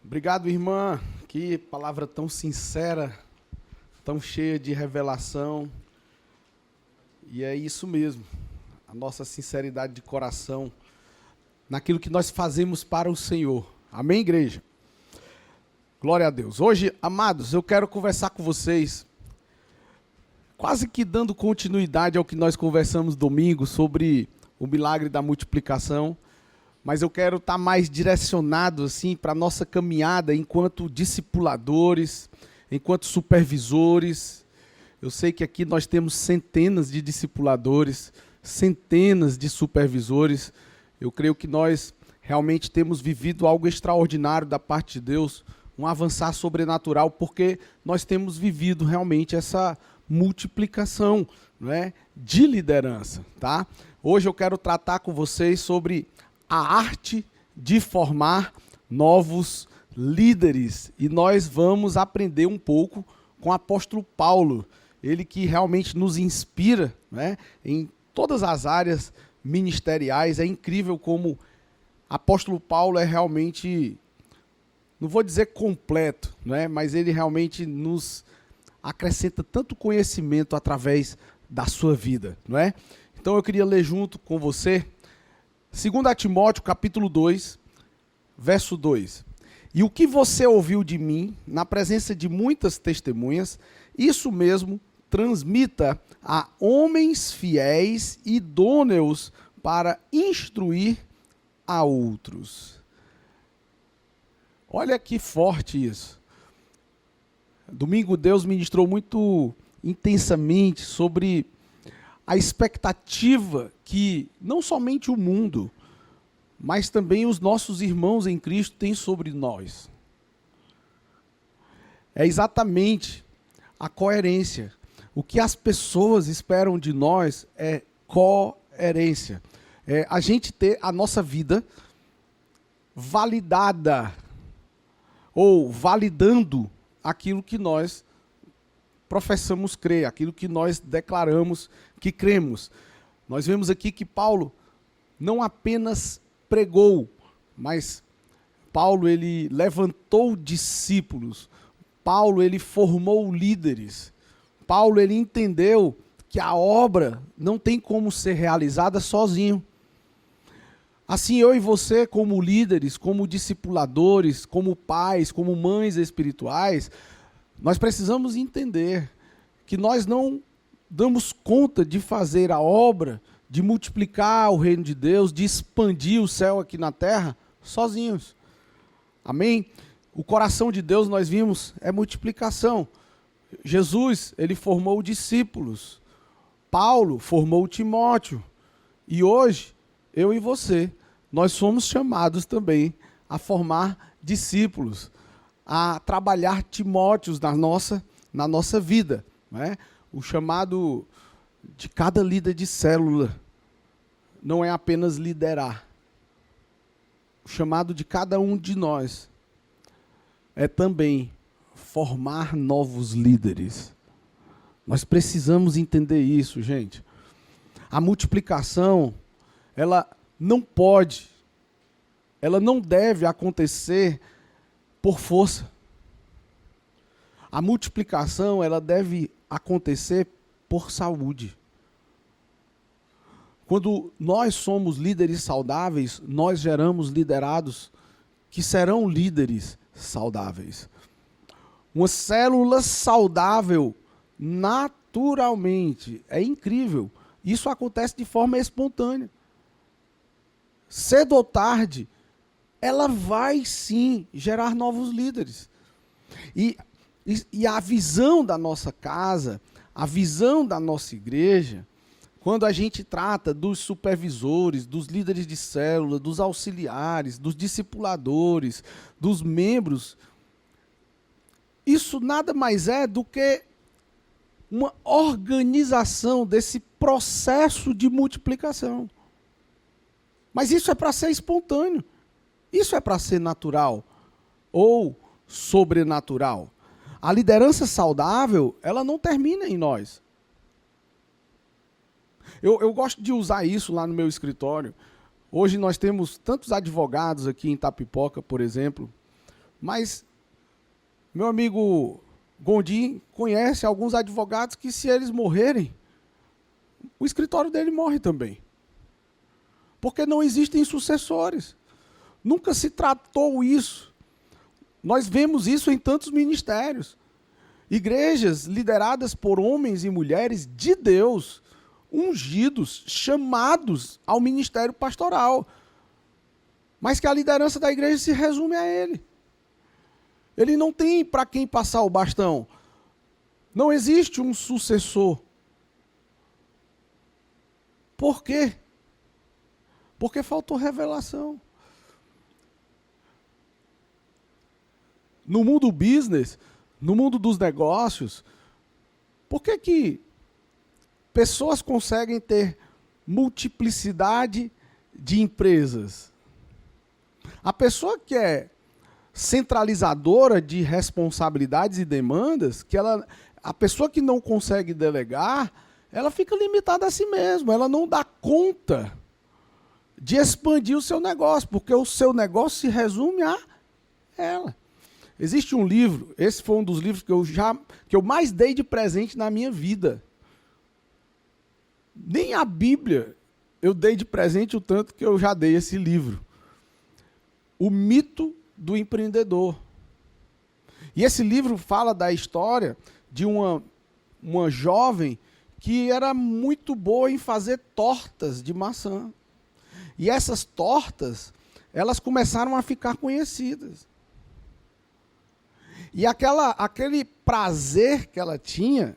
Obrigado, irmã. Que palavra tão sincera, tão cheia de revelação. E é isso mesmo, a nossa sinceridade de coração naquilo que nós fazemos para o Senhor. Amém, igreja? Glória a Deus. Hoje, amados, eu quero conversar com vocês, quase que dando continuidade ao que nós conversamos domingo sobre o milagre da multiplicação. Mas eu quero estar mais direcionado assim, para a nossa caminhada enquanto discipuladores, enquanto supervisores. Eu sei que aqui nós temos centenas de discipuladores, centenas de supervisores. Eu creio que nós realmente temos vivido algo extraordinário da parte de Deus, um avançar sobrenatural, porque nós temos vivido realmente essa multiplicação, não é, de liderança. Tá? Hoje eu quero tratar com vocês sobre a arte de formar novos líderes. E nós vamos aprender um pouco com o apóstolo Paulo, ele que realmente nos inspira, né, em todas as áreas ministeriais. É incrível como apóstolo Paulo é realmente, não vou dizer completo, né, mas ele realmente nos acrescenta tanto conhecimento através da sua vida. Não é? Então eu queria ler junto com você 2 Timóteo, capítulo 2, verso 2. E o que você ouviu de mim, na presença de muitas testemunhas, isso mesmo transmita a homens fiéis e idôneos para instruir a outros. Olha que forte isso. Domingo Deus ministrou muito intensamente sobre a expectativa que não somente o mundo, mas também os nossos irmãos em Cristo têm sobre nós. É exatamente a coerência. O que as pessoas esperam de nós é coerência. É a gente ter a nossa vida validada ou validando aquilo que nós professamos crer, aquilo que nós declaramos que cremos. Nós vemos aqui que Paulo não apenas pregou, mas Paulo ele levantou discípulos. Paulo ele formou líderes. Paulo ele entendeu que a obra não tem como ser realizada sozinho. Assim eu e você, como líderes, como discipuladores, como pais, como mães espirituais, nós precisamos entender que nós não damos conta de fazer a obra, de multiplicar o reino de Deus, de expandir o céu aqui na terra, sozinhos. Amém? O coração de Deus, nós vimos, é multiplicação. Jesus, ele formou discípulos. Paulo formou Timóteo. E hoje, eu e você, nós somos chamados também a formar discípulos, a trabalhar Timóteos na nossa vida. Não é? O chamado de cada líder de célula não é apenas liderar. O chamado de cada um de nós é também formar novos líderes. Nós precisamos entender isso, gente. A multiplicação, ela não pode, ela não deve acontecer por força. A multiplicação, ela deve acontecer por saúde. Quando nós somos líderes saudáveis, nós geramos liderados que serão líderes saudáveis. Uma célula saudável, naturalmente, é incrível. Isso acontece de forma espontânea. Cedo ou tarde, ela vai sim gerar novos líderes. E a visão da nossa casa, a visão da nossa igreja, quando a gente trata dos supervisores, dos líderes de célula, dos auxiliares, dos discipuladores, dos membros, isso nada mais é do que uma organização desse processo de multiplicação. Mas isso é para ser espontâneo. Isso é para ser natural ou sobrenatural. A liderança saudável, ela não termina em nós. Eu gosto de usar isso lá no meu escritório. Hoje nós temos tantos advogados aqui em Itapipoca, por exemplo, Mas meu amigo Gondim conhece alguns advogados que, se eles morrerem, o escritório dele morre também. Porque não existem sucessores. Nunca se tratou isso. Nós vemos isso em tantos ministérios. Igrejas lideradas por homens e mulheres de Deus, ungidos, chamados ao ministério pastoral. Mas que a liderança da igreja se resume a ele. Ele não tem para quem passar o bastão. Não existe um sucessor. Por quê? Porque faltou revelação. No mundo business, no mundo dos negócios, por que pessoas conseguem ter multiplicidade de empresas? A pessoa que é centralizadora de responsabilidades e demandas, a pessoa que não consegue delegar, ela fica limitada a si mesma, ela não dá conta de expandir o seu negócio, porque o seu negócio se resume a ela. Existe um livro, esse foi um dos livros que eu mais dei de presente na minha vida. Nem a Bíblia eu dei de presente o tanto que eu já dei esse livro. O Mito do Empreendedor. E esse livro fala da história de uma jovem que era muito boa em fazer tortas de maçã. E essas tortas, elas começaram a ficar conhecidas. E aquele prazer que ela tinha,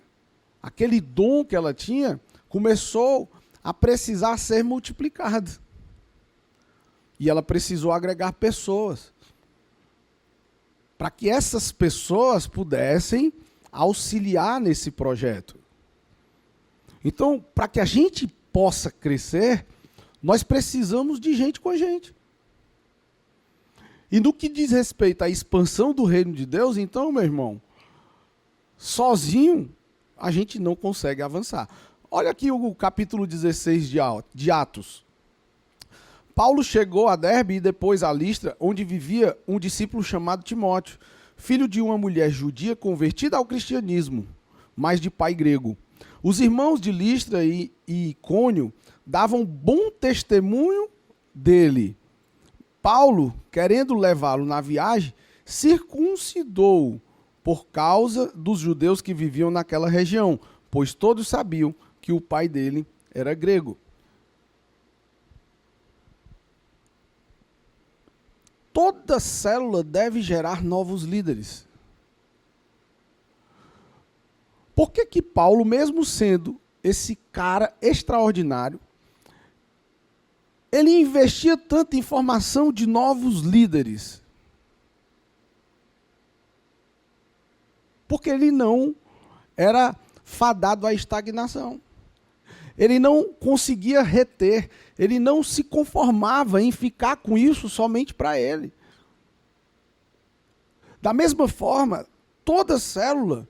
aquele dom que ela tinha, começou a precisar ser multiplicado. E ela precisou agregar pessoas, para que essas pessoas pudessem auxiliar nesse projeto. Então, para que a gente possa crescer, nós precisamos de gente com a gente. E no que diz respeito à expansão do reino de Deus, então, meu irmão, sozinho a gente não consegue avançar. Olha aqui o capítulo 16 de Atos. Paulo chegou a Derbe e depois a Listra, onde vivia um discípulo chamado Timóteo, filho de uma mulher judia convertida ao cristianismo, mas de pai grego. Os irmãos de Listra e Icônio davam bom testemunho dele. Paulo, querendo levá-lo na viagem, circuncidou por causa dos judeus que viviam naquela região, pois todos sabiam que o pai dele era grego. Toda célula deve gerar novos líderes. Por que Paulo, mesmo sendo esse cara extraordinário, ele investia tanto em formação de novos líderes? Porque ele não era fadado à estagnação. Ele não conseguia reter, ele não se conformava em ficar com isso somente para ele. Da mesma forma, toda célula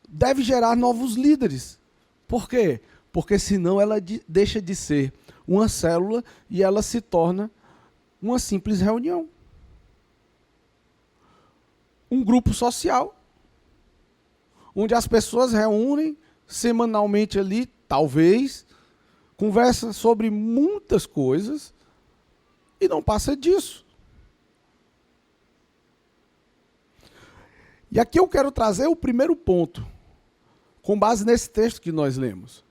deve gerar novos líderes. Por quê? Porque senão ela deixa de ser uma célula e ela se torna uma simples reunião. Um grupo social, onde as pessoas reúnem semanalmente ali, talvez, conversa sobre muitas coisas e não passa disso. E aqui eu quero trazer o primeiro ponto, com base nesse texto que nós lemos.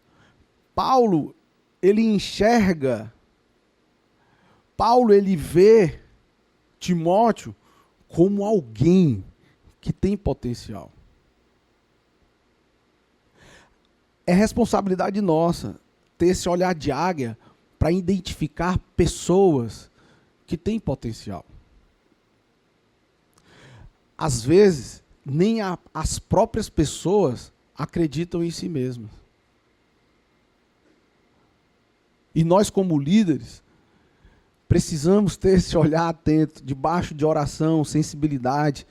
Paulo, ele enxerga, ele vê Timóteo como alguém que tem potencial. É responsabilidade nossa ter esse olhar de águia para identificar pessoas que têm potencial. Às vezes, nem as próprias pessoas acreditam em si mesmas. E nós, como líderes, precisamos ter esse olhar atento, debaixo de oração, sensibilidade,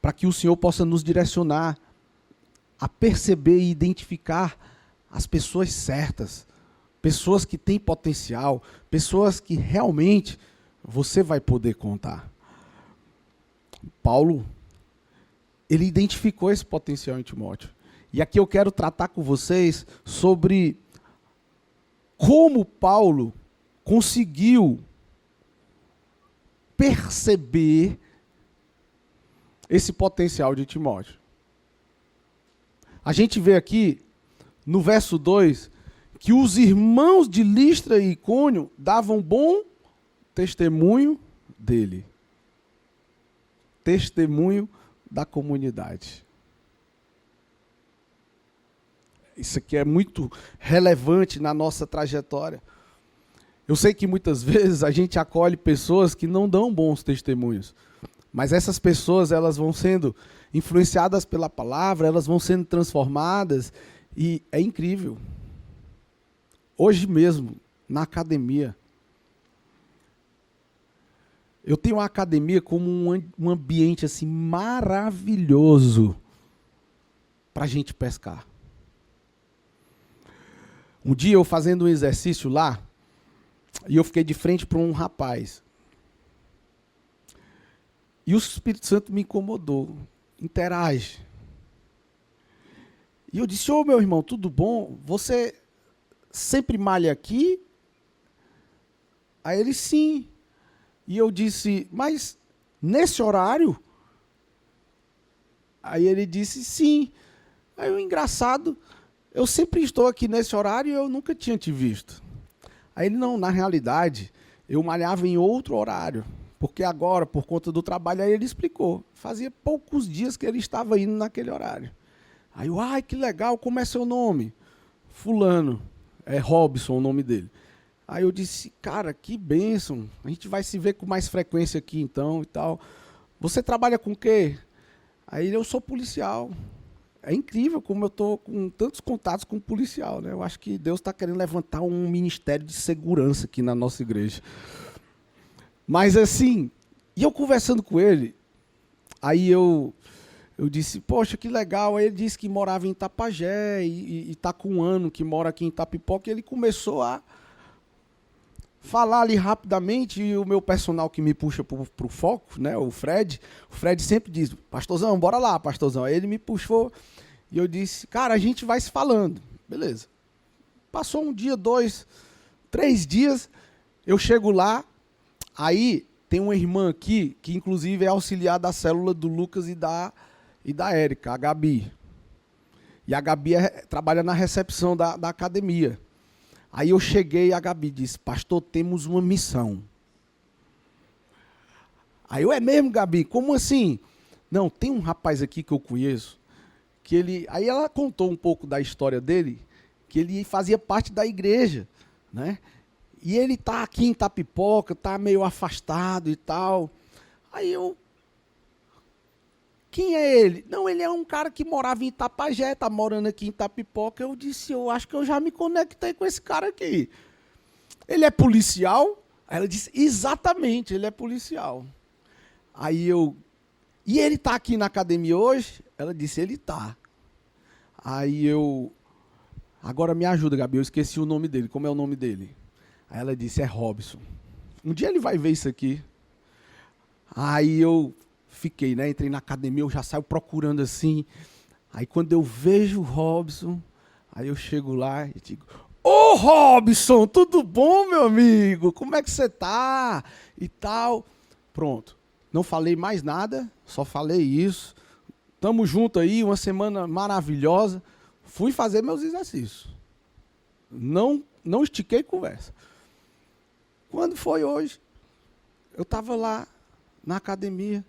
para que o Senhor possa nos direcionar a perceber e identificar as pessoas certas, pessoas que têm potencial, pessoas que realmente você vai poder contar. Paulo, ele identificou esse potencial em Timóteo. E aqui eu quero tratar com vocês sobre como Paulo conseguiu perceber esse potencial de Timóteo. A gente vê aqui, no verso 2, que os irmãos de Listra e Icônio davam bom testemunho dele. Testemunho da comunidade. Isso aqui é muito relevante na nossa trajetória. Eu sei que muitas vezes a gente acolhe pessoas que não dão bons testemunhos, mas essas pessoas, elas vão sendo influenciadas pela palavra, elas vão sendo transformadas, e é incrível. Hoje mesmo, na academia, eu tenho uma academia como um ambiente assim maravilhoso para a gente pescar. Um dia eu fazendo um exercício lá, e eu fiquei de frente para um rapaz. E o Espírito Santo me incomodou. Interage. E eu disse, ô meu irmão, tudo bom? Você sempre malha aqui? Aí ele, sim. E eu disse, mas nesse horário? Aí ele disse, sim. Aí o engraçado, eu sempre estou aqui nesse horário e eu nunca tinha te visto. Aí ele, não, na realidade, eu malhava em outro horário. Porque agora, por conta do trabalho, aí ele explicou. Fazia poucos dias que ele estava indo naquele horário. Aí eu, ai, que legal, como é seu nome? Fulano, é Robson o nome dele. Aí eu disse, cara, que bênção, a gente vai se ver com mais frequência aqui então e tal. Você trabalha com o quê? Aí ele, eu sou policial. É incrível como eu estou com tantos contatos com policial, né? Eu acho que Deus está querendo levantar um ministério de segurança aqui na nossa igreja. Mas assim, e eu conversando com ele, aí eu disse, poxa, que legal. Aí ele disse que morava em Itapajé e está com um ano que mora aqui em Itapipoca. E ele começou a falar ali rapidamente, e o meu personal que me puxa para o foco, né, o Fred sempre diz, pastorzão, bora lá, pastorzão. Aí ele me puxou e eu disse, cara, a gente vai se falando. Beleza. Passou um dia, 2, 3 dias, eu chego lá, aí tem uma irmã aqui, que inclusive é auxiliar da célula do Lucas e da Érica, a Gabi. E a Gabi trabalha na recepção da academia. Aí eu cheguei e a Gabi disse, pastor, temos uma missão. Aí eu, é mesmo, Gabi? Como assim? Não, tem um rapaz aqui que eu conheço, que ele... Aí ela contou um pouco da história dele, que ele fazia parte da igreja, né? E ele está aqui em Itapipoca, está meio afastado e tal. Aí eu... Quem é ele? Não, ele é um cara que morava em Itapajé, está morando aqui em Itapipoca. Eu disse, eu acho que eu já me conectei com esse cara aqui. Ele é policial? Aí ela disse, exatamente, ele é policial. Aí eu... E ele está aqui na academia hoje? Ela disse, ele está. Aí eu... Agora me ajuda, Gabi, eu esqueci o nome dele. Como é o nome dele? Aí ela disse, é Robson. Um dia ele vai ver isso aqui. Aí eu fiquei, né? Entrei na academia, eu já saio procurando assim. Aí quando eu vejo o Robson, aí eu chego lá e digo, ô Robson, tudo bom, meu amigo? Como é que você tá? E tal. Pronto. Não falei mais nada, só falei isso. Tamo junto aí, uma semana maravilhosa. Fui fazer meus exercícios. Não estiquei conversa. Quando foi hoje, eu estava lá na academia.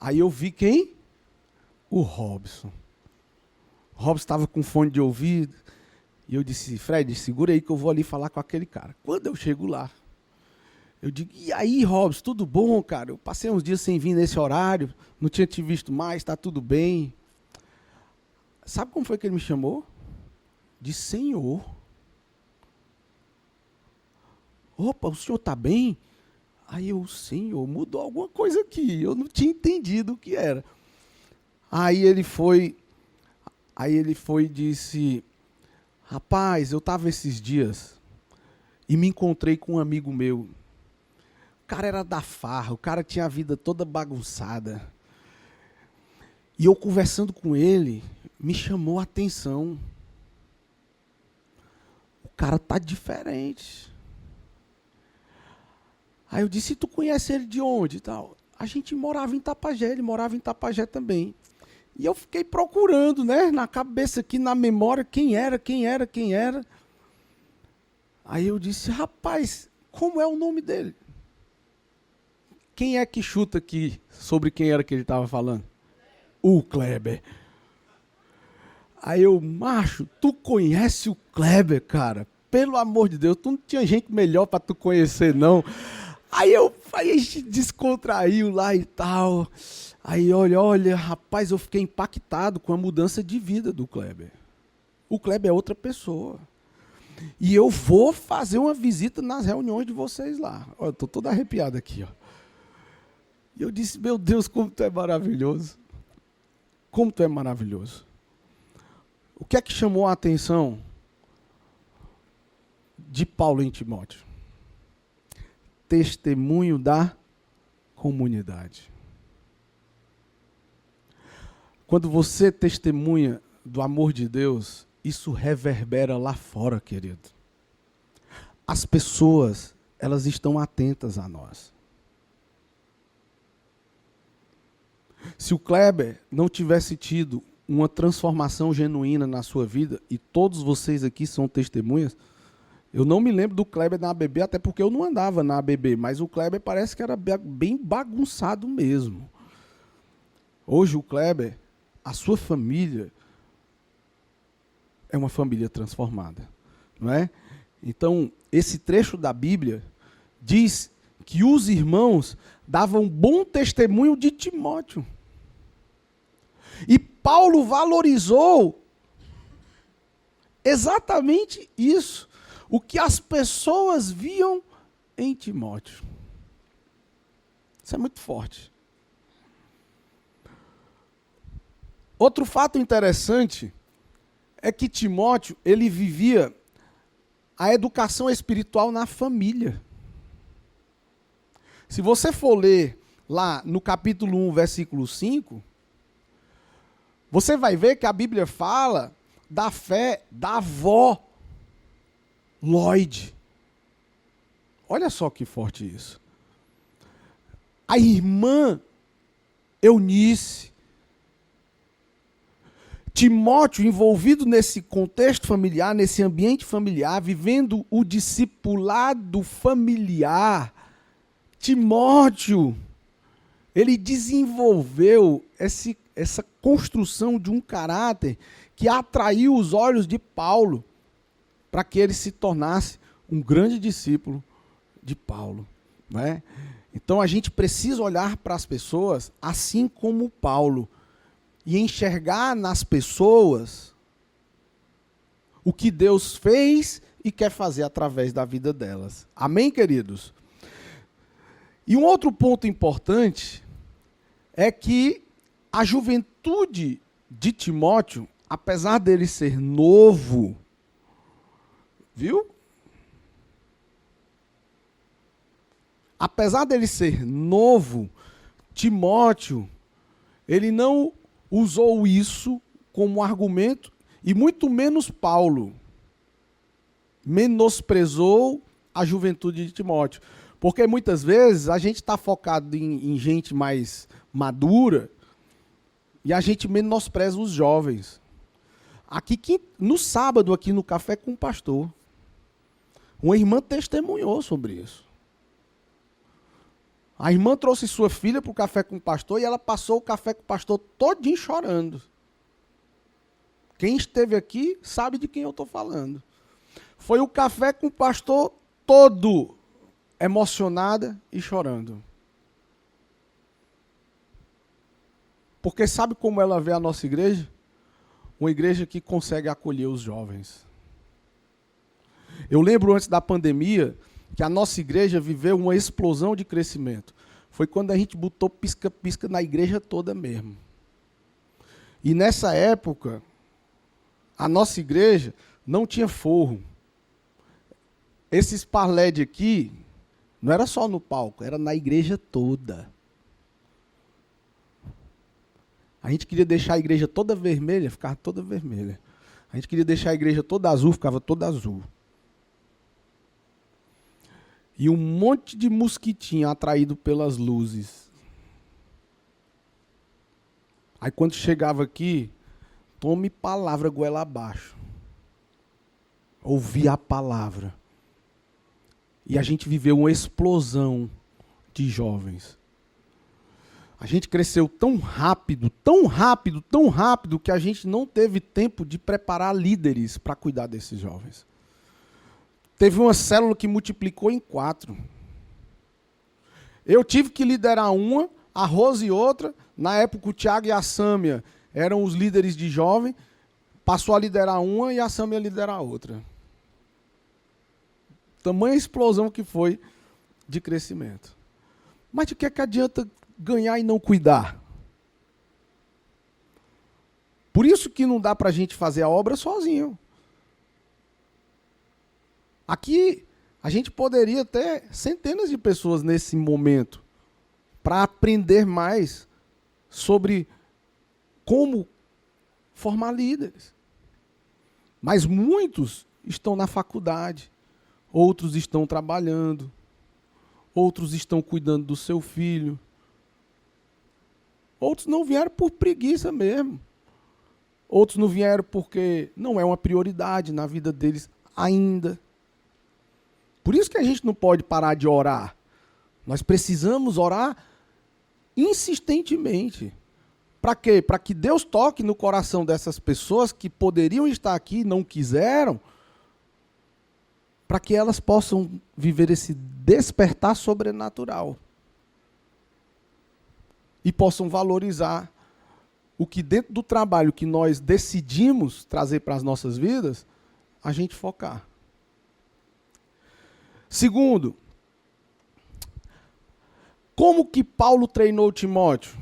Aí eu vi quem? O Robson. O Robson estava com fone de ouvido. E eu disse, Fred, segura aí que eu vou ali falar com aquele cara. Quando eu chego lá, eu digo, e aí, Robson, tudo bom, cara? Eu passei uns dias sem vir nesse horário, não tinha te visto mais, está tudo bem. Sabe como foi que ele me chamou? De senhor. Opa, o senhor está bem? Aí eu, senhor, mudou alguma coisa aqui. Eu não tinha entendido o que era. Aí ele foi e disse, rapaz, eu estava esses dias e me encontrei com um amigo meu. cara era da farra, o cara tinha a vida toda bagunçada. E eu conversando com ele, me chamou a atenção. O cara tá diferente. Aí eu disse, e tu conhece ele de onde e tal? A gente morava em Tapajé, ele morava em Tapajé também. E eu fiquei procurando, né, na cabeça aqui, na memória, quem era. Aí eu disse, rapaz, como é o nome dele? Quem é que chuta aqui sobre quem era que ele estava falando? O Kleber. Aí eu, macho, tu conhece o Kleber, cara? Pelo amor de Deus, tu não tinha gente melhor para tu conhecer, não. Aí a gente descontraiu lá e tal. Aí, olha, rapaz, eu fiquei impactado com a mudança de vida do Kleber. O Kleber é outra pessoa. E eu vou fazer uma visita nas reuniões de vocês lá. Olha, eu tô todo arrepiado aqui, ó. E eu disse, meu Deus, como tu é maravilhoso. Como tu é maravilhoso. O que é que chamou a atenção de Paulo em Timóteo? Testemunho da comunidade. Quando você testemunha do amor de Deus, isso reverbera lá fora, querido. As pessoas, elas estão atentas a nós. Se o Kleber não tivesse tido uma transformação genuína na sua vida, e todos vocês aqui são testemunhas, eu não me lembro do Kleber na ABB, até porque eu não andava na ABB, mas o Kleber parece que era bem bagunçado mesmo. Hoje o Kleber, a sua família, é uma família transformada, não é? Então, esse trecho da Bíblia diz que os irmãos davam bom testemunho de Timóteo. E Paulo valorizou exatamente isso, o que as pessoas viam em Timóteo. Isso é muito forte. Outro fato interessante é que Timóteo, ele vivia a educação espiritual na família. Se você for ler lá no capítulo 1, versículo 5, você vai ver que a Bíblia fala da fé da avó Lloyd. Olha só que forte isso. A irmã Eunice. Timóteo, envolvido nesse contexto familiar, nesse ambiente familiar, vivendo o discipulado familiar, Timóteo, ele desenvolveu essa construção de um caráter que atraiu os olhos de Paulo para que ele se tornasse um grande discípulo de Paulo, não é? Então a gente precisa olhar para as pessoas assim como Paulo e enxergar nas pessoas o que Deus fez e quer fazer através da vida delas. Amém, queridos? E um outro ponto importante é que a juventude de Timóteo, apesar dele ser novo, viu? Apesar dele ser novo, Timóteo, ele não usou isso como argumento, e muito menos Paulo menosprezou a juventude de Timóteo. Porque muitas vezes a gente está focado em gente mais madura e a gente menospreza os jovens. No sábado, aqui no Café com o Pastor, uma irmã testemunhou sobre isso. A irmã trouxe sua filha para o Café com o Pastor e ela passou o Café com o Pastor todinho chorando. Quem esteve aqui sabe de quem eu estou falando. Foi o Café com o Pastor todo emocionada e chorando. Porque sabe como ela vê a nossa igreja? Uma igreja que consegue acolher os jovens. Eu lembro antes da pandemia que a nossa igreja viveu uma explosão de crescimento. Foi quando a gente botou pisca-pisca na igreja toda mesmo. E nessa época, a nossa igreja não tinha forro. Esses par LED aqui Não era só no palco, era na igreja toda. A gente queria deixar a igreja toda vermelha, ficava toda vermelha. A gente queria deixar a igreja toda azul, ficava toda azul. E um monte de mosquitinho atraído pelas luzes. Aí quando chegava aqui, tome palavra goela abaixo. Ouvir a palavra. E a gente viveu uma explosão de jovens. A gente cresceu tão rápido, tão rápido, tão rápido, que a gente não teve tempo de preparar líderes para cuidar desses jovens. Teve uma célula que multiplicou em 4. Eu tive que liderar uma, a Rose outra. Na época, o Tiago e a Sâmia eram os líderes de jovem. Passou a liderar uma e a Sâmia a liderar a outra. Tamanha explosão que foi de crescimento. Mas de que adianta ganhar e não cuidar? Por isso que não dá para a gente fazer a obra sozinho. Aqui, a gente poderia ter centenas de pessoas nesse momento para aprender mais sobre como formar líderes. Mas muitos estão na faculdade, outros estão trabalhando, outros estão cuidando do seu filho, outros não vieram por preguiça mesmo, outros não vieram porque não é uma prioridade na vida deles ainda. Por isso que a gente não pode parar de orar. Nós precisamos orar insistentemente. Para quê? Para que Deus toque no coração dessas pessoas que poderiam estar aqui e não quiseram, para que elas possam viver esse despertar sobrenatural. E possam valorizar o que dentro do trabalho que nós decidimos trazer para as nossas vidas, a gente focar. Segundo, como que Paulo treinou Timóteo?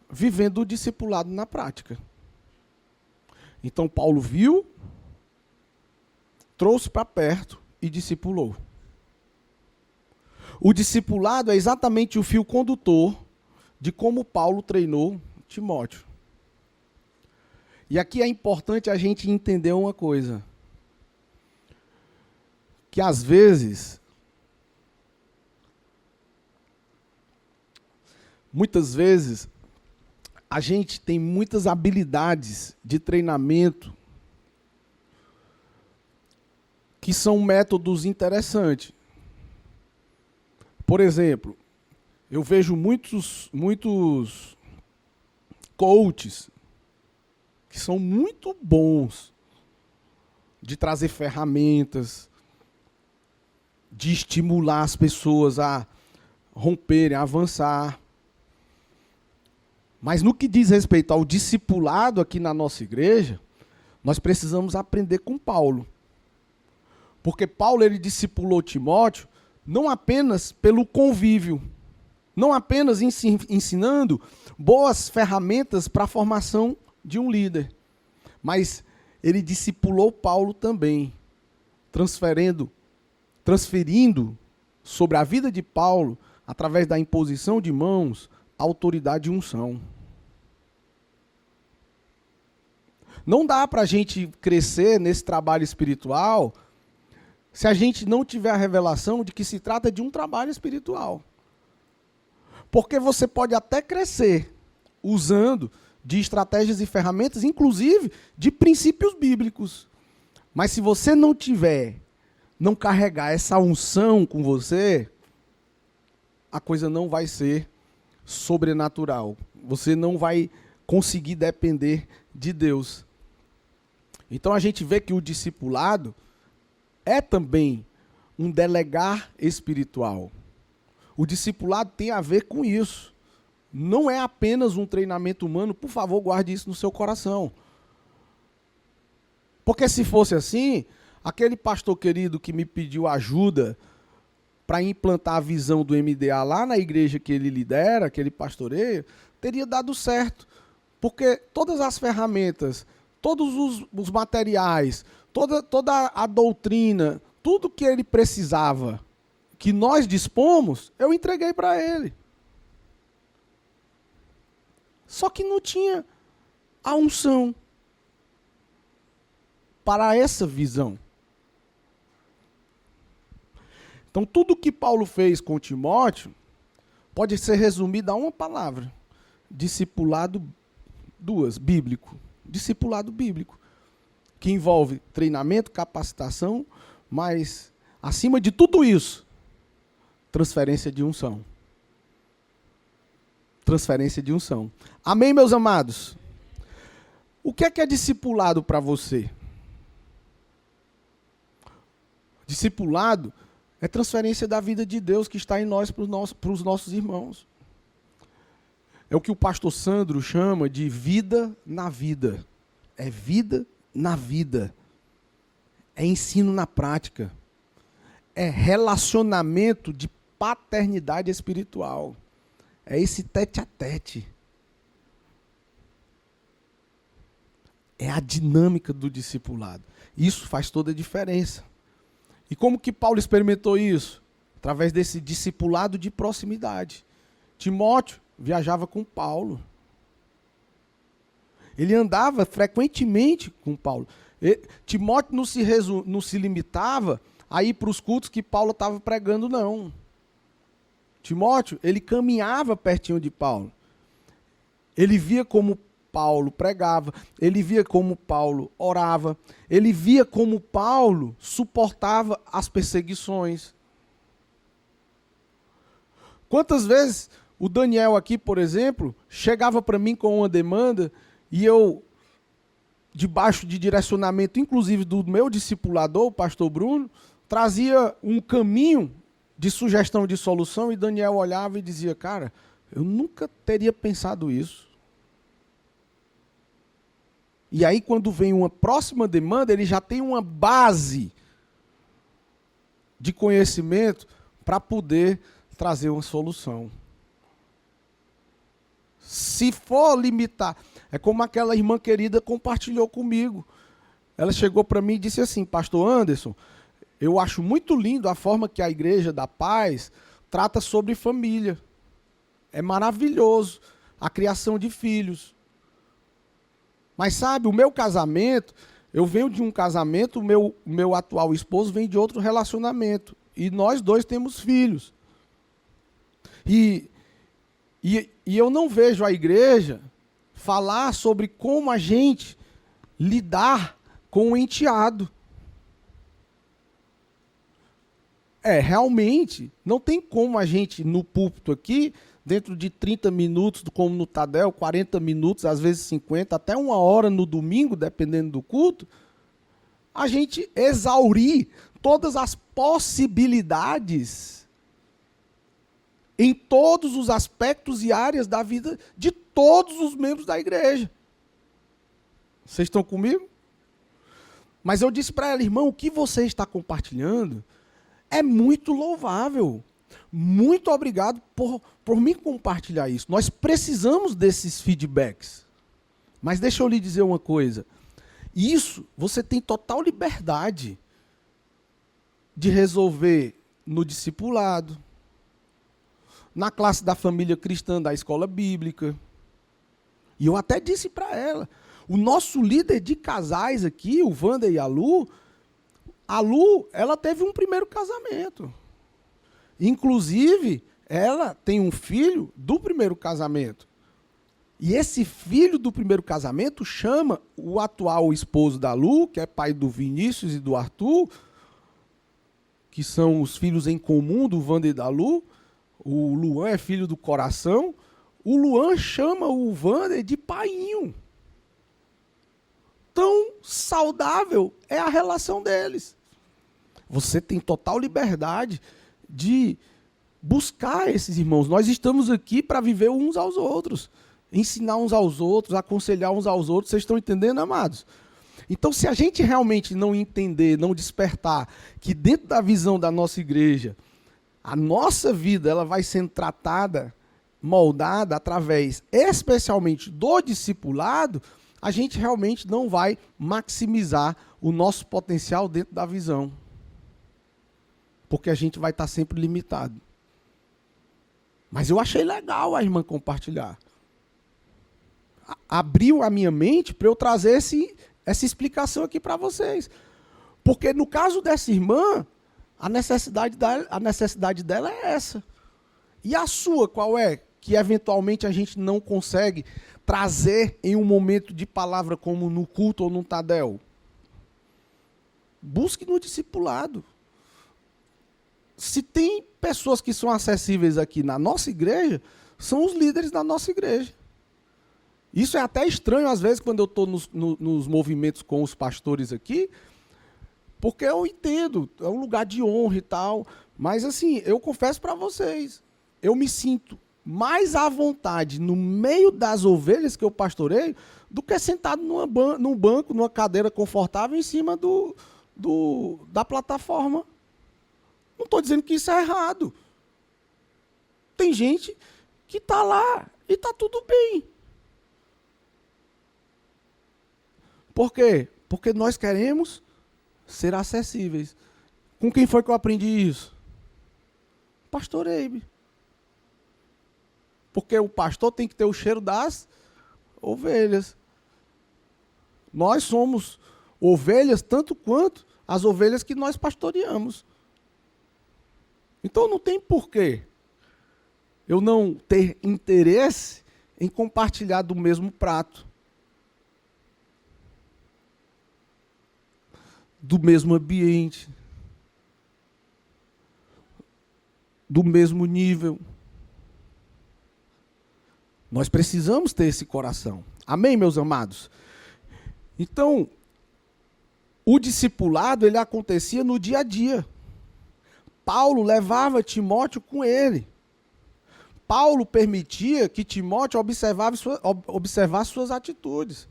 Vivendo o discipulado na prática. Então Paulo viu, trouxe para perto e discipulou. O discipulado é exatamente o fio condutor de como Paulo treinou Timóteo. E aqui é importante a gente entender uma coisa. Que às vezes, muitas vezes, a gente tem muitas habilidades de treinamento que são métodos interessantes. Por exemplo, eu vejo muitos coaches que são muito bons de trazer ferramentas, de estimular as pessoas a romperem, a avançar. Mas no que diz respeito ao discipulado aqui na nossa igreja, nós precisamos aprender com Paulo. Porque Paulo ele discipulou Timóteo não apenas pelo convívio, não apenas ensinando boas ferramentas para a formação de um líder, mas ele discipulou Paulo também, transferindo sobre a vida de Paulo, através da imposição de mãos, autoridade e unção. Não dá para a gente crescer nesse trabalho espiritual se a gente não tiver a revelação de que se trata de um trabalho espiritual. Porque você pode até crescer usando de estratégias e ferramentas, inclusive de princípios bíblicos. Mas se você não carregar essa unção com você, a coisa não vai ser sobrenatural. Você não vai conseguir depender de Deus. Então a gente vê que o discipulado é também um delegar espiritual. O discipulado tem a ver com isso. Não é apenas um treinamento humano, por favor, guarde isso no seu coração. Porque se fosse assim, aquele pastor querido que me pediu ajuda para implantar a visão do MDA lá na igreja que ele lidera, que ele pastoreia, teria dado certo. Porque todas as ferramentas, todos os materiais, toda a doutrina, tudo que ele precisava, que nós dispomos, eu entreguei para ele. Só que não tinha a unção para essa visão. Então, tudo que Paulo fez com Timóteo pode ser resumido a uma palavra: discipulado bíblico. Discipulado bíblico, que envolve treinamento, capacitação, mas, acima de tudo isso, transferência de unção. Transferência de unção. Amém, meus amados? O que é discipulado para você? Discipulado é transferência da vida de Deus que está em nós para os nossos irmãos. É o que o pastor Sandro chama de vida na vida. É vida na vida. É ensino na prática. É relacionamento de paternidade espiritual. É esse tete a tete. É a dinâmica do discipulado. Isso faz toda a diferença. E como que Paulo experimentou isso? Através desse discipulado de proximidade. Timóteo viajava com Paulo. Ele andava frequentemente com Paulo. Timóteo não se limitava a ir para os cultos que Paulo estava pregando, não. Timóteo, ele caminhava pertinho de Paulo. Ele via como Paulo pregava, ele via como Paulo orava, ele via como Paulo suportava as perseguições. Quantas vezes o Daniel aqui, por exemplo, chegava para mim com uma demanda e eu, debaixo de direcionamento, inclusive do meu discipulador, o pastor Bruno, trazia um caminho de sugestão de solução e Daniel olhava e dizia: cara, eu nunca teria pensado isso. E aí, quando vem uma próxima demanda, ele já tem uma base de conhecimento para poder trazer uma solução. Se for limitar, é como aquela irmã querida compartilhou comigo. Ela chegou para mim e disse assim: pastor Anderson, eu acho muito lindo a forma que a Igreja da Paz trata sobre família. É maravilhoso a criação de filhos. Mas sabe, o meu casamento, eu venho de um casamento, o meu atual esposo vem de outro relacionamento. E nós dois temos filhos. E eu não vejo a igreja falar sobre como a gente lidar com o enteado. Realmente, não tem como a gente, no púlpito aqui, dentro de 30 minutos, como no Tadel, 40 minutos, às vezes 50, até 1 hora no domingo, dependendo do culto, a gente exaurir todas as possibilidades em todos os aspectos e áreas da vida de todos os membros da igreja. Vocês estão comigo? Mas eu disse para ela: irmão, o que você está compartilhando é muito louvável. Muito obrigado por me compartilhar isso. Nós precisamos desses feedbacks. Mas deixa eu lhe dizer uma coisa. Isso você tem total liberdade de resolver no discipulado, na classe da família cristã da escola bíblica. E eu até disse para ela, o nosso líder de casais aqui, o Wander e a Lu, ela teve um primeiro casamento. Inclusive, ela tem um filho do primeiro casamento. E esse filho do primeiro casamento chama o atual esposo da Lu, que é pai do Vinícius e do Arthur, que são os filhos em comum do Wander e da Lu. O Luan é filho do coração. O Luan chama o Wander de paiinho. Tão saudável é a relação deles. Você tem total liberdade de buscar esses irmãos. Nós estamos aqui para viver uns aos outros, ensinar uns aos outros, aconselhar uns aos outros. Vocês estão entendendo, amados? Então, se a gente realmente não entender, não despertar que dentro da visão da nossa igreja, a nossa vida ela vai sendo tratada, moldada através, especialmente do discipulado, a gente realmente não vai maximizar o nosso potencial dentro da visão. porque a gente vai estar sempre limitado. Mas eu achei legal a irmã compartilhar. Abriu a minha mente para eu trazer essa explicação aqui para vocês. Porque no caso dessa irmã, a necessidade dela é essa. E a sua, qual é? Que eventualmente a gente não consegue trazer em um momento de palavra como no culto ou no Tadel. Busque no discipulado. Se tem pessoas que são acessíveis aqui na nossa igreja, são os líderes da nossa igreja. Isso é até estranho, às vezes, quando eu estou nos movimentos com os pastores aqui, porque eu entendo, é um lugar de honra e tal, mas assim, eu confesso para vocês, eu me sinto mais à vontade no meio das ovelhas que eu pastoreio do que sentado num banco, numa cadeira confortável em cima da plataforma. Não estou dizendo que isso é errado. Tem gente que está lá e está tudo bem. Por quê? Porque nós queremos ser acessíveis. Com quem foi que eu aprendi isso? Pastor Eibe. Porque o pastor tem que ter o cheiro das ovelhas. Nós somos ovelhas tanto quanto as ovelhas que nós pastoreamos. Então não tem porquê eu não ter interesse em compartilhar do mesmo prato, do mesmo ambiente, do mesmo nível. Nós precisamos ter esse coração. Amém, meus amados? Então, o discipulado, ele acontecia no dia a dia. Paulo levava Timóteo com ele. Paulo permitia que Timóteo observasse suas atitudes.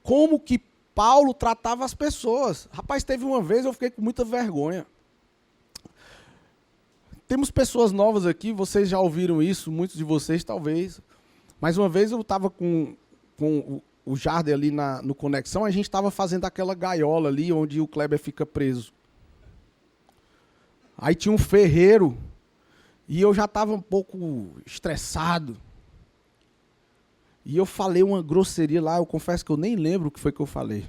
Como que Paulo tratava as pessoas. Rapaz, teve uma vez eu fiquei com muita vergonha. Temos pessoas novas aqui, vocês já ouviram isso, muitos de vocês talvez. Mas uma vez eu estava com o Jardim ali no Conexão, a gente estava fazendo aquela gaiola ali onde o Kleber fica preso. Aí tinha um ferreiro e eu já estava um pouco estressado. E eu falei uma grosseria lá, eu confesso que eu nem lembro o que foi que eu falei.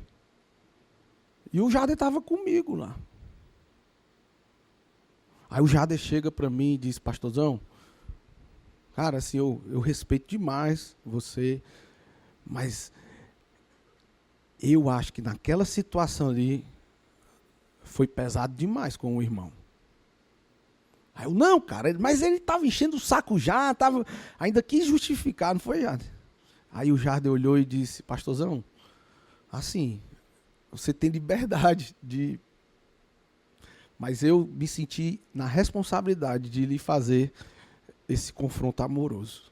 E o Jader estava comigo lá. Aí o Jader chega para mim e diz, pastorzão, cara, assim, eu respeito demais você, mas eu acho que naquela situação ali foi pesado demais com o irmão. Aí eu, não, cara, mas ele estava enchendo o saco já, ainda quis justificar, não foi, Jader? Aí o Jader olhou e disse, pastorzão, assim, você tem liberdade de... Mas eu me senti na responsabilidade de lhe fazer esse confronto amoroso.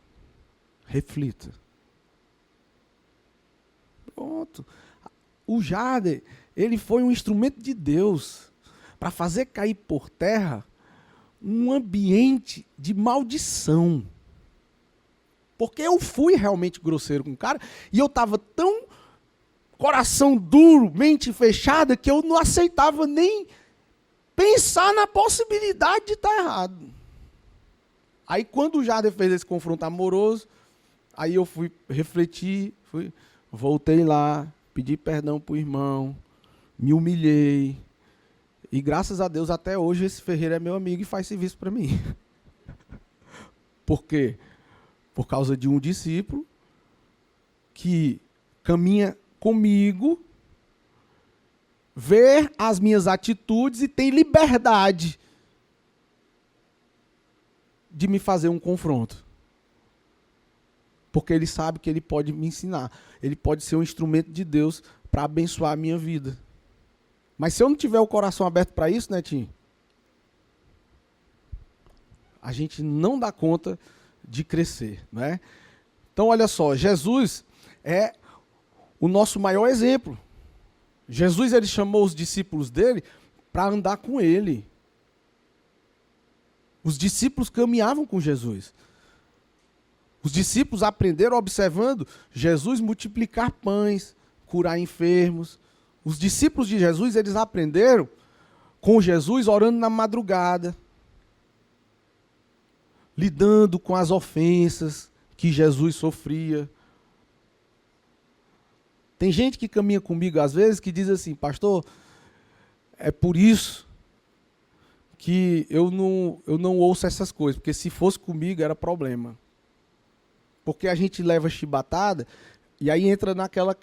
Reflita. Pronto. O Jader, ele foi um instrumento de Deus para fazer cair por terra um ambiente de maldição. Porque eu fui realmente grosseiro com o cara e eu estava tão coração duro, mente fechada, que eu não aceitava nem pensar na possibilidade de estar errado. Aí quando o Jader fez esse confronto amoroso, aí eu fui refletir, voltei lá, pedi perdão para o irmão, me humilhei. E graças a Deus, até hoje, esse ferreiro é meu amigo e faz serviço para mim. Por quê? Por causa de um discípulo que caminha comigo, vê as minhas atitudes e tem liberdade de me fazer um confronto. Porque ele sabe que ele pode me ensinar. Ele pode ser um instrumento de Deus para abençoar a minha vida. Mas se eu não tiver o coração aberto para isso, Netinho, a gente não dá conta de crescer, né? Então, olha só, Jesus é o nosso maior exemplo. Jesus, ele chamou os discípulos dele para andar com ele. Os discípulos caminhavam com Jesus. Os discípulos aprenderam observando Jesus multiplicar pães, curar enfermos. Os discípulos de Jesus, eles aprenderam com Jesus, orando na madrugada, lidando com as ofensas que Jesus sofria. Tem gente que caminha comigo às vezes que diz assim: pastor, é por isso que eu não ouço essas coisas, porque se fosse comigo era problema. Porque a gente leva chibatada e aí entra naquele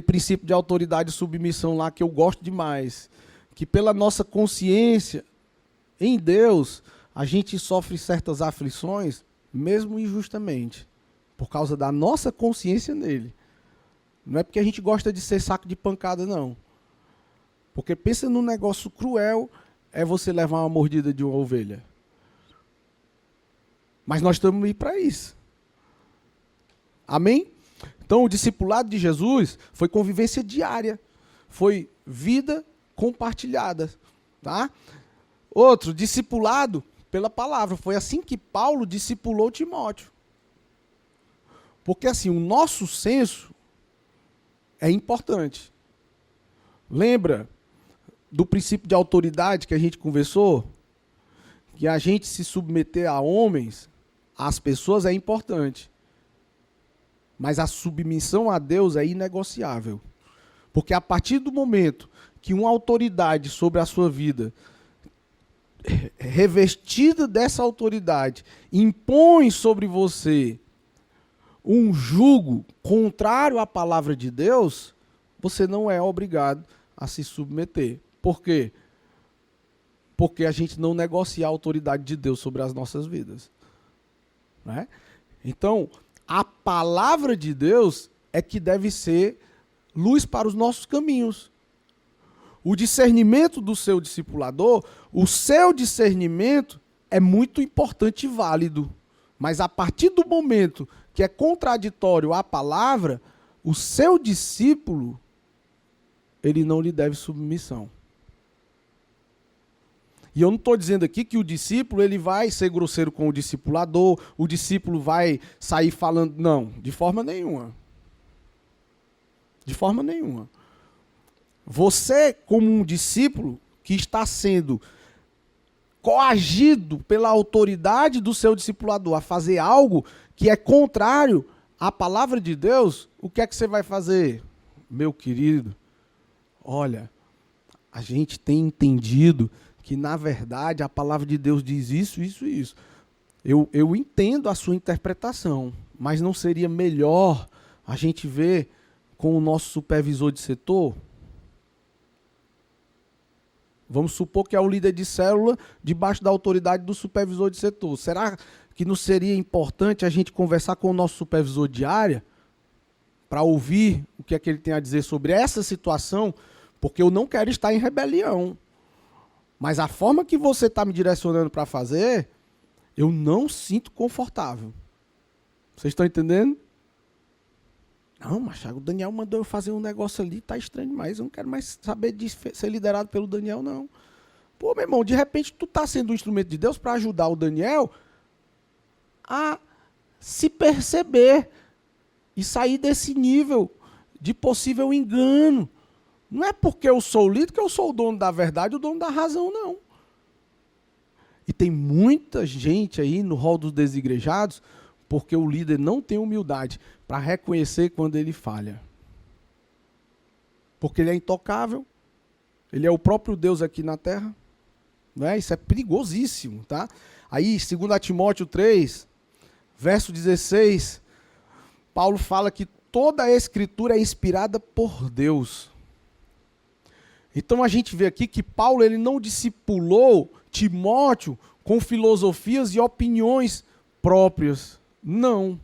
princípio de autoridade e submissão lá que eu gosto demais, que pela nossa consciência em Deus, a gente sofre certas aflições, mesmo injustamente, por causa da nossa consciência nele. Não é porque a gente gosta de ser saco de pancada, não. Porque pensa num negócio cruel, é você levar uma mordida de uma ovelha. Mas nós estamos aí para isso. Amém? Então, o discipulado de Jesus foi convivência diária. Foi vida compartilhada. Tá? Outro, discipulado pela palavra. Foi assim que Paulo discipulou Timóteo. Porque assim, o nosso senso é importante. Lembra do princípio de autoridade que a gente conversou? Que a gente se submeter a homens, às pessoas, é importante. Mas a submissão a Deus é inegociável. Porque a partir do momento que uma autoridade sobre a sua vida, revestida dessa autoridade, impõe sobre você um jugo contrário à palavra de Deus, você não é obrigado a se submeter. Por quê? Porque a gente não negocia a autoridade de Deus sobre as nossas vidas. Né? Então, a palavra de Deus é que deve ser luz para os nossos caminhos. O discernimento do seu discipulador, o seu discernimento é muito importante e válido. Mas a partir do momento que é contraditório à palavra, o seu discípulo, ele não lhe deve submissão. E eu não estou dizendo aqui que o discípulo ele vai ser grosseiro com o discipulador, o discípulo vai sair falando. Não, de forma nenhuma. De forma nenhuma. Você, como um discípulo que está sendo coagido pela autoridade do seu discipulador a fazer algo que é contrário à palavra de Deus, o que é que você vai fazer? Meu querido, olha, a gente tem entendido que, na verdade, a palavra de Deus diz isso, isso e isso. Eu entendo a sua interpretação, mas não seria melhor a gente ver com o nosso supervisor de setor? Vamos supor que é o líder de célula debaixo da autoridade do supervisor de setor. Será que não seria importante a gente conversar com o nosso supervisor de área para ouvir o que é que ele tem a dizer sobre essa situação? Porque eu não quero estar em rebelião. Mas a forma que você está me direcionando para fazer, eu não sinto confortável. Vocês estão entendendo? Não, Machado, o Daniel mandou eu fazer um negócio ali, tá estranho demais. Eu não quero mais saber de ser liderado pelo Daniel, não. Pô, meu irmão, de repente tu tá sendo um instrumento de Deus para ajudar o Daniel a se perceber e sair desse nível de possível engano. Não é porque eu sou o líder que eu sou o dono da verdade, o dono da razão, não. E tem muita gente aí no rol dos desigrejados porque o líder não tem humildade para reconhecer quando ele falha. Porque ele é intocável, ele é o próprio Deus aqui na terra. Não é? Isso é perigosíssimo. Tá? Aí, 2 Timóteo 3, verso 16, Paulo fala que toda a Escritura é inspirada por Deus. Então a gente vê aqui que Paulo ele não discipulou Timóteo com filosofias e opiniões próprias. Não.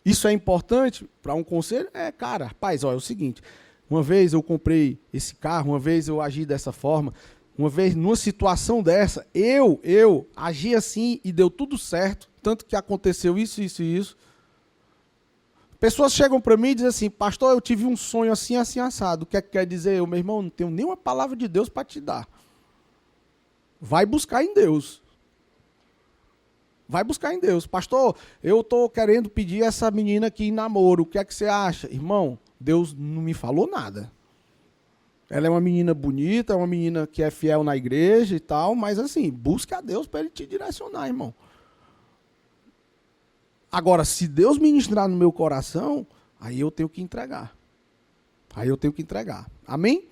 Isso é importante para um conselho? Cara, rapaz, olha, é o seguinte, uma vez eu comprei esse carro, uma vez eu agi dessa forma, uma vez numa situação dessa, eu agi assim e deu tudo certo, tanto que aconteceu isso, isso e isso. Pessoas chegam para mim e dizem assim, pastor, eu tive um sonho assim, assim, assado. O que é que quer dizer? Eu, meu irmão, não tenho nenhuma palavra de Deus para te dar. Vai buscar em Deus. Vai buscar em Deus. Pastor, eu estou querendo pedir essa menina aqui em namoro. O que é que você acha? Irmão, Deus não me falou nada. Ela é uma menina bonita, é uma menina que é fiel na igreja e tal, mas assim, busque a Deus para Ele te direcionar, irmão. Agora, se Deus ministrar no meu coração, aí eu tenho que entregar. Aí eu tenho que entregar. Amém?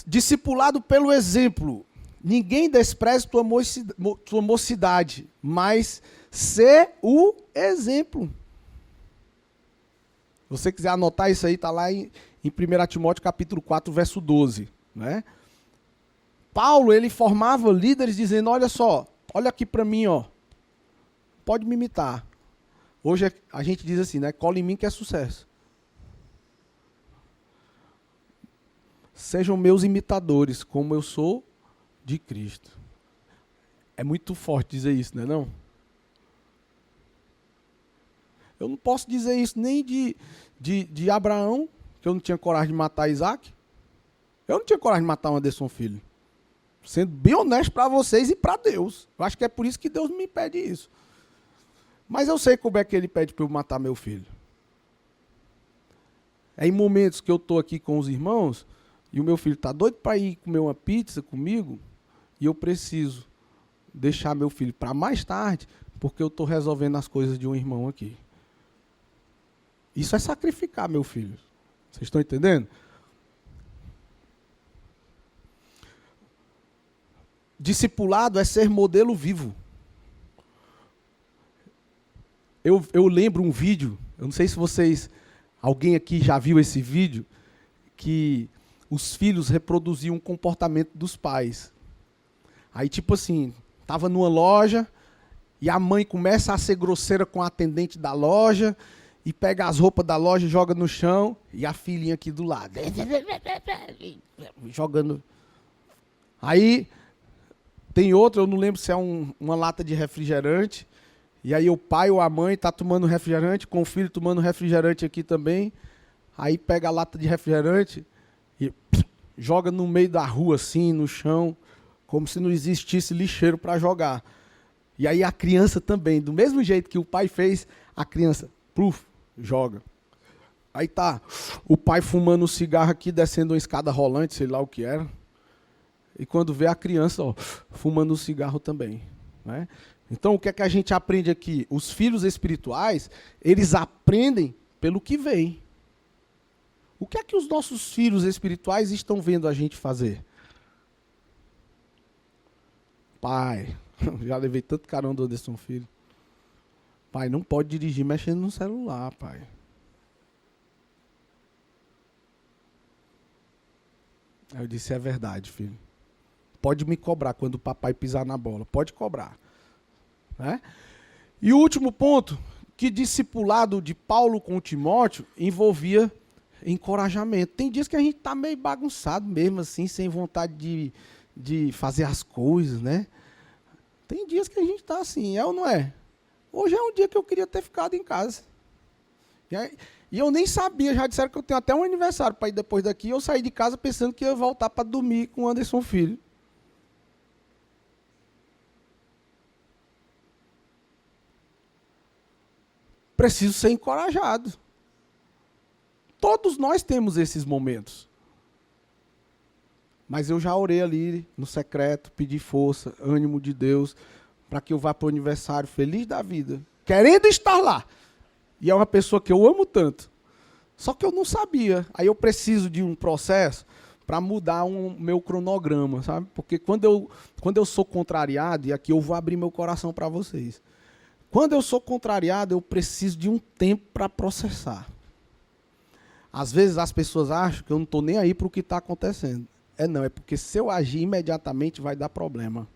Discipulado pelo exemplo. Ninguém despreze tua mocidade, mas ser o exemplo. Se você quiser anotar isso aí, está lá em 1 Timóteo capítulo 4, verso 12. Né? Paulo, ele formava líderes dizendo, olha só, olha aqui para mim, ó, pode me imitar. Hoje a gente diz assim, né? Cola em mim que é sucesso. Sejam meus imitadores, como eu sou de Cristo. É muito forte dizer isso, não é não? Eu não posso dizer isso nem de Abraão, que eu não tinha coragem de matar Isaac. Eu não tinha coragem de matar o Anderson Filho. Sendo bem honesto para vocês e para Deus. Eu acho que é por isso que Deus me pede isso. Mas eu sei como é que Ele pede para eu matar meu filho. É em momentos que eu estou aqui com os irmãos e o meu filho está doido para ir comer uma pizza comigo e eu preciso deixar meu filho para mais tarde porque eu estou resolvendo as coisas de um irmão aqui. Isso é sacrificar meu filho. Vocês estão entendendo? Discipulado é ser modelo vivo. Eu lembro um vídeo, eu não sei se alguém aqui já viu esse vídeo, que os filhos reproduziam o comportamento dos pais. Aí, tipo assim, estava numa loja e a mãe começa a ser grosseira com a atendente da loja e pega as roupas da loja e joga no chão e a filhinha aqui do lado. Jogando. Aí, tem outro, eu não lembro se é uma lata de refrigerante. E aí o pai ou a mãe está tomando refrigerante, com o filho tomando refrigerante aqui também. Aí pega a lata de refrigerante e joga no meio da rua assim, no chão, como se não existisse lixeiro para jogar. E aí a criança também, do mesmo jeito que o pai fez, a criança, joga. Aí tá o pai fumando um cigarro aqui, descendo uma escada rolante, sei lá o que era. E quando vê a criança, ó, fumando um cigarro também, né? Então, o que é que a gente aprende aqui? Os filhos espirituais, eles aprendem pelo que vem. O que é que os nossos filhos espirituais estão vendo a gente fazer? Pai, já levei tanto carão do Anderson Filho. Pai, não pode dirigir mexendo no celular, pai. Aí eu disse, é verdade, filho. Pode me cobrar quando o papai pisar na bola. Pode cobrar. Né? E o último ponto, que discipulado de Paulo com Timóteo envolvia encorajamento. Tem dias que a gente está meio bagunçado mesmo, assim, sem vontade de fazer as coisas, né? Tem dias que a gente está assim, é ou não é? Hoje é um dia que eu queria ter ficado em casa. E eu nem sabia, já disseram que eu tenho até um aniversário para ir depois daqui, eu saí de casa pensando que ia voltar para dormir com o Anderson Filho. Preciso ser encorajado. Todos nós temos esses momentos. Mas eu já orei ali no secreto, pedi força, ânimo de Deus, para que eu vá para o aniversário feliz da vida, querendo estar lá. E é uma pessoa que eu amo tanto. Só que eu não sabia. Aí eu preciso de um processo para mudar meu cronograma, sabe? Porque quando eu sou contrariado, e aqui eu vou abrir meu coração para vocês. Quando eu sou contrariado, eu preciso de um tempo para processar. Às vezes as pessoas acham que eu não estou nem aí para o que está acontecendo. É porque se eu agir imediatamente vai dar problema.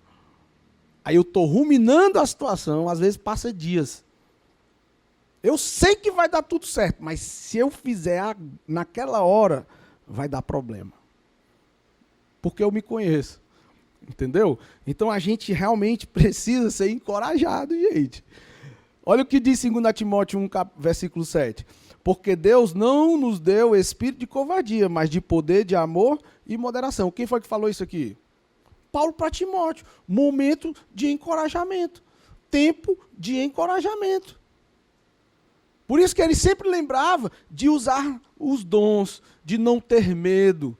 Aí eu estou ruminando a situação, às vezes passa dias. Eu sei que vai dar tudo certo, mas se eu fizer naquela hora, vai dar problema. Porque eu me conheço. Entendeu? Então a gente realmente precisa ser encorajado, gente. Olha o que diz 2 Timóteo 1, versículo 7. Porque Deus não nos deu espírito de covardia, mas de poder, de amor e moderação. Quem foi que falou isso aqui? Paulo para Timóteo. Momento de encorajamento. Tempo de encorajamento. Por isso que ele sempre lembrava de usar os dons, de não ter medo,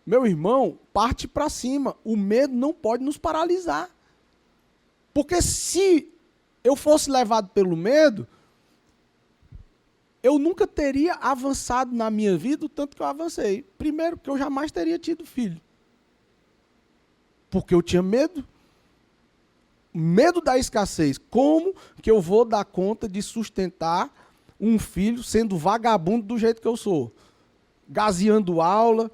Meu irmão, parte para cima. O medo não pode nos paralisar. Porque se eu fosse levado pelo medo, eu nunca teria avançado na minha vida o tanto que eu avancei. Primeiro, porque eu jamais teria tido filho. Porque eu tinha medo. Medo da escassez. Como que eu vou dar conta de sustentar um filho sendo vagabundo do jeito que eu sou? Gazeando aula,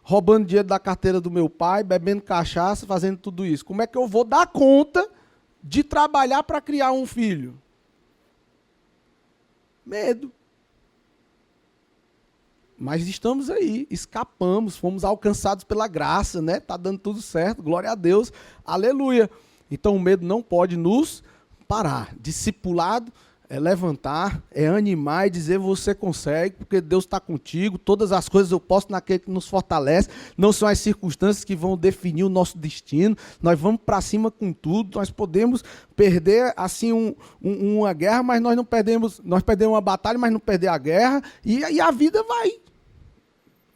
roubando dinheiro da carteira do meu pai, bebendo cachaça, fazendo tudo isso. Como é que eu vou dar conta de trabalhar para criar um filho? Medo. Mas estamos aí, escapamos, fomos alcançados pela graça, né? Tá dando tudo certo, glória a Deus, aleluia. Então o medo não pode nos parar. Discipulado é levantar, é animar e dizer você consegue, porque Deus está contigo, todas as coisas eu posso naquele que nos fortalece, não são as circunstâncias que vão definir o nosso destino, nós vamos para cima com tudo, nós podemos perder assim uma guerra, mas nós não perdemos, nós perdemos uma batalha, mas não perder a guerra, e a vida vai.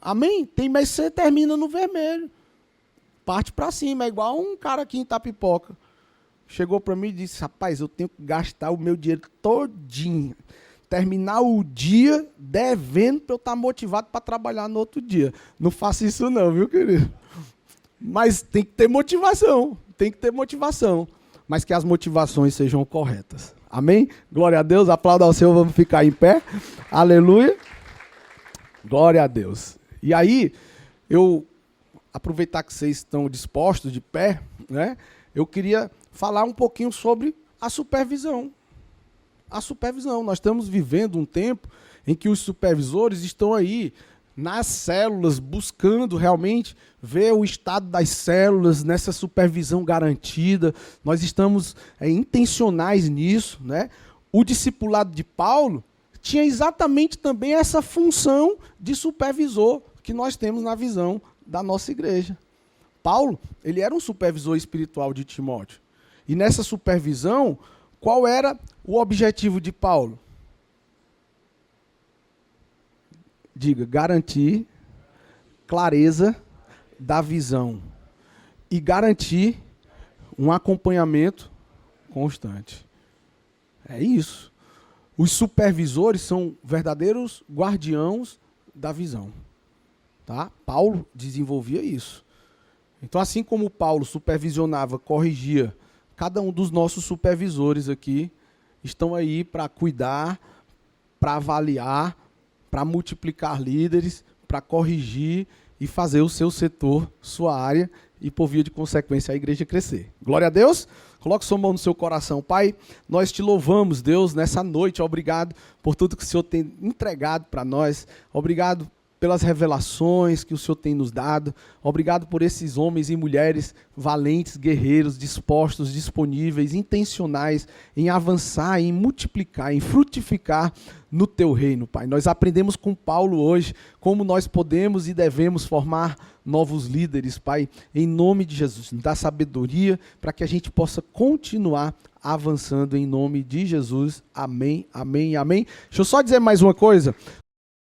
Amém? Tem mês que você termina no vermelho, parte para cima, é igual um cara aqui em Itapipoca. Chegou para mim e disse, rapaz, eu tenho que gastar o meu dinheiro todinho, terminar o dia devendo para eu estar motivado para trabalhar no outro dia. Não faça isso não, viu, querido? Mas tem que ter motivação, mas que as motivações sejam corretas. Amém? Glória a Deus, aplauda ao Senhor, vamos ficar em pé. Aleluia. Glória a Deus. E aí, eu aproveitar que vocês estão dispostos de pé, né? Eu queria falar um pouquinho sobre a supervisão. A supervisão. Nós estamos vivendo um tempo em que os supervisores estão aí nas células, buscando realmente ver o estado das células, nessa supervisão garantida. Nós estamos intencionais nisso, né? O discipulado de Paulo tinha exatamente também essa função de supervisor que nós temos na visão da nossa igreja. Paulo, ele era um supervisor espiritual de Timóteo. E nessa supervisão, qual era o objetivo de Paulo? Diga, garantir clareza da visão e garantir um acompanhamento constante. É isso. Os supervisores são verdadeiros guardiãos da visão. Tá? Paulo desenvolvia isso. Então, assim como Paulo supervisionava, corrigia, cada um dos nossos supervisores aqui estão aí para cuidar, para avaliar, para multiplicar líderes, para corrigir e fazer o seu setor, sua área e, por via de consequência, a igreja crescer. Glória a Deus. Coloque sua mão no seu coração. Pai, nós te louvamos, Deus, nessa noite. Obrigado por tudo que o Senhor tem entregado para nós. Obrigado pelas revelações que o Senhor tem nos dado. Obrigado por esses homens e mulheres valentes, guerreiros, dispostos, disponíveis, intencionais em avançar, em multiplicar, em frutificar no teu reino, Pai. Nós aprendemos com Paulo hoje como nós podemos e devemos formar novos líderes, Pai, em nome de Jesus. Dá sabedoria para que a gente possa continuar avançando em nome de Jesus. Amém, amém, amém. Deixa eu só dizer mais uma coisa.